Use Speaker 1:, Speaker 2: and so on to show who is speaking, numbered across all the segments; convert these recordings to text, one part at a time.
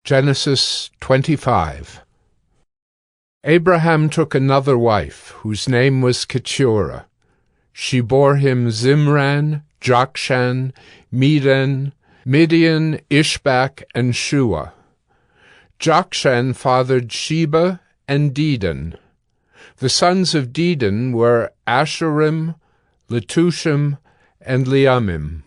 Speaker 1: Genesis 25. Abraham took another wife, whose name was Keturah. She bore him Zimran, Jokshan, Medan, Midian, Ishbak, and Shua. Jokshan fathered Sheba and Dedan. The sons of Dedan were Asherim, Letushim, and Liamim.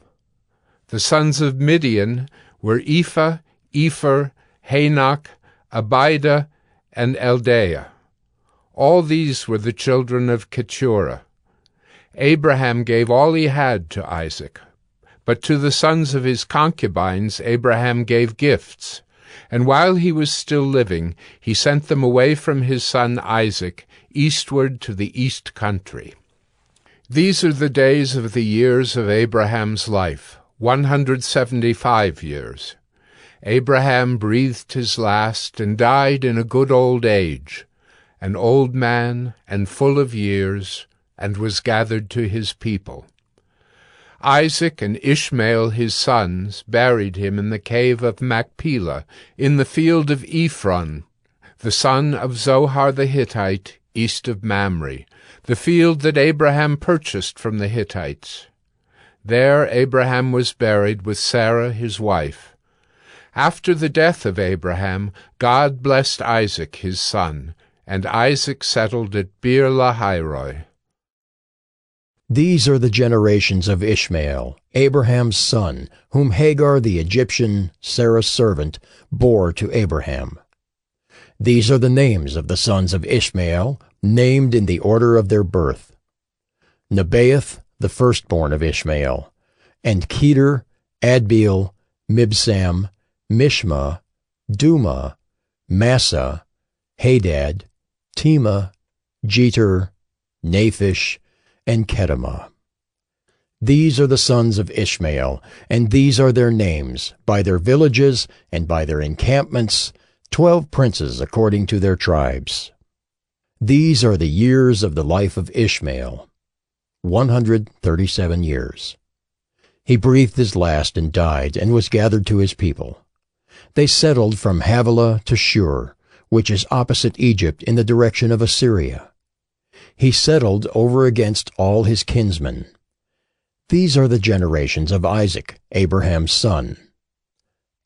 Speaker 1: The sons of Midian were Ephah, Ephor, Hanak, Abida, and Eldaiah. All these were the children of Keturah. Abraham gave all he had to Isaac, but to the sons of his concubines Abraham gave gifts, and while he was still living he sent them away from his son Isaac eastward to the east country. These are the days of the years of Abraham's life, 175 years. Abraham breathed his last and died in a good old age, an old man and full of years, and was gathered to his people. Isaac and Ishmael his sons buried him in the cave of Machpelah, in the field of Ephron, the son of Zohar the Hittite, east of Mamre, the field that Abraham purchased from the Hittites. There Abraham was buried with Sarah his wife. After the death of Abraham, God blessed Isaac his son, and Isaac settled at Bir Lahairoi.
Speaker 2: These are the generations of Ishmael, Abraham's son, whom Hagar the Egyptian, Sarah's servant, bore to Abraham. These are the names of the sons of Ishmael, named in the order of their birth: Nebaoth, the firstborn of Ishmael, and Keturah, Adbeel, Mibsam, Mishma, Duma, Massa, Hadad, Tema, Jeter, Naphish, and Kedemah. These are the sons of Ishmael, and these are their names, by their villages and by their encampments, 12 princes according to their tribes. These are the years of the life of Ishmael, 137 years. He breathed his last and died, and was gathered to his people. They settled from Havilah to Shur, which is opposite Egypt in the direction of Assyria. He settled over against all his kinsmen. These are the generations of Isaac, Abraham's son.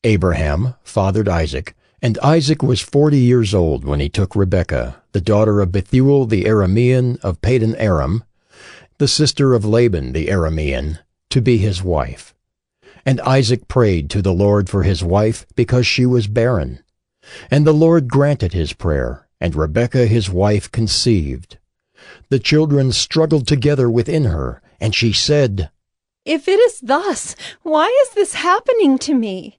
Speaker 2: Abraham fathered Isaac, and Isaac was 40 years old when he took Rebekah, the daughter of Bethuel the Aramean of Padan Aram, the sister of Laban the Aramean, to be his wife. And Isaac prayed to the Lord for his wife, because she was barren. And the Lord granted his prayer, and Rebekah his wife conceived. The children struggled together within her, and she said,
Speaker 3: "If it is thus, why is this happening to me?"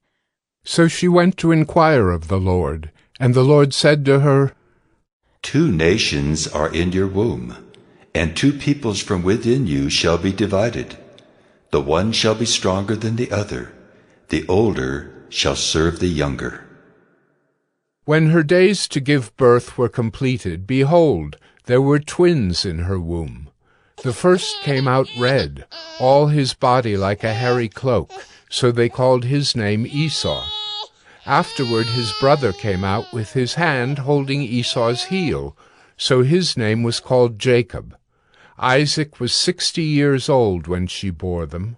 Speaker 1: So she went to inquire of the Lord, and the Lord said to her,
Speaker 4: 2 nations are in your womb, and 2 peoples from within you shall be divided. The one shall be stronger than the other. The older shall serve the younger.
Speaker 1: When her days to give birth were completed, behold, there were twins in her womb. The first came out red, all his body like a hairy cloak, so they called his name Esau. Afterward his brother came out with his hand holding Esau's heel, so his name was called Jacob. Isaac was 60 years old when she bore them.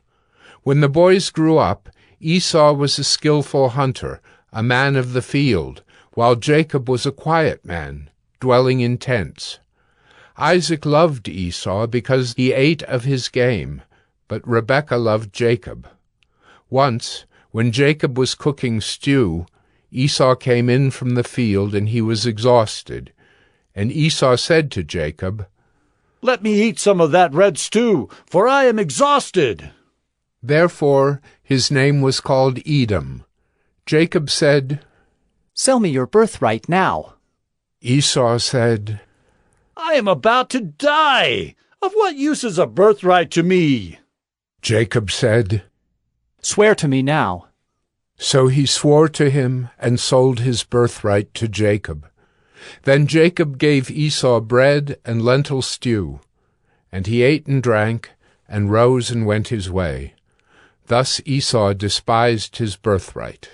Speaker 1: When the boys grew up, Esau was a skillful hunter, a man of the field, while Jacob was a quiet man, dwelling in tents. Isaac loved Esau because he ate of his game, but Rebekah loved Jacob. Once, when Jacob was cooking stew, Esau came in from the field, and he was exhausted. And Esau said to Jacob,
Speaker 5: "Let me eat some of that red stew, for I am exhausted."
Speaker 1: Therefore his name was called Edom. Jacob said,
Speaker 6: "Sell me your birthright now."
Speaker 1: Esau said,
Speaker 5: I am about to die. Of what use is a birthright to me?
Speaker 1: Jacob said,
Speaker 6: "Swear to me now."
Speaker 1: So he swore to him and sold his birthright to Jacob. Then Jacob gave Esau bread and lentil stew, and he ate and drank, and rose and went his way. Thus Esau despised his birthright.